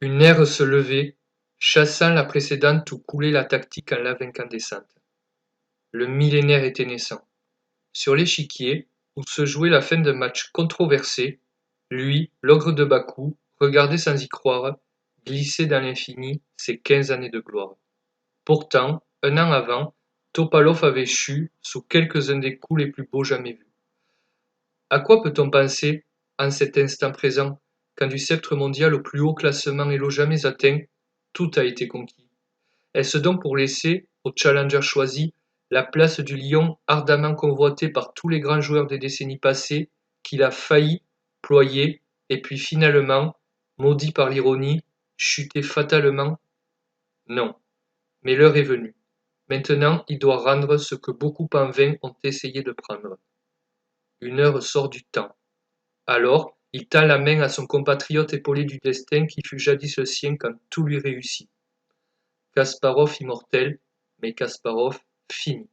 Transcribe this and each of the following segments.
Une ère se levait, chassant la précédente où coulait la tactique en lave incandescente. Le millénaire était naissant. Sur l'échiquier, où se jouait la fin d'un match controversé, lui, l'ogre de Bakou, regardait sans y croire, glisser dans l'infini ses 15 années de gloire. Pourtant, un an avant, Topalov avait chu sous quelques-uns des coups les plus beaux jamais vus. À quoi peut-on penser, en cet instant présent, quand du sceptre mondial au plus haut classement et l'eau jamais atteint, tout a été conquis? Est-ce donc pour laisser, au challenger choisi, la place du lion ardemment convoité par tous les grands joueurs des décennies passées, qu'il a failli ployer, et puis finalement, maudit par l'ironie, chuter fatalement? Non, mais l'heure est venue. Maintenant, il doit rendre ce que beaucoup en vain ont essayé de prendre. Une heure sort du temps. Alors, il tend la main à son compatriote épaulé du destin qui fut jadis le sien quand tout lui réussit. Kasparov immortel, mais Kasparov fini.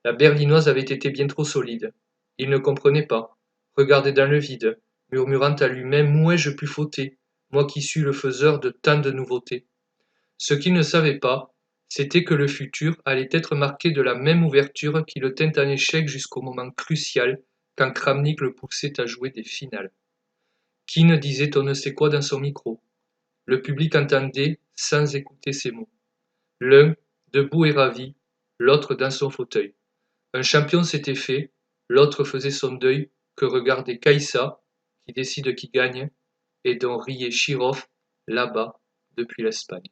La berlinoise avait été bien trop solide. Il ne comprenait pas, regardait dans le vide, murmurant à lui-même où ai-je pu fauter, moi qui suis le faiseur de tant de nouveautés. Ce qu'il ne savait pas, c'était que le futur allait être marqué de la même ouverture qui le tint en échec jusqu'au moment crucial quand Kramnik le poussait à jouer des finales. Keane disait on ne sait quoi dans son micro. Le public entendait sans écouter ses mots. L'un, debout et ravi, l'autre dans son fauteuil. Un champion s'était fait, l'autre faisait son deuil, que regardait Caïssa, qui décide qui gagne, et dont riait Chirov, là-bas, depuis l'Espagne.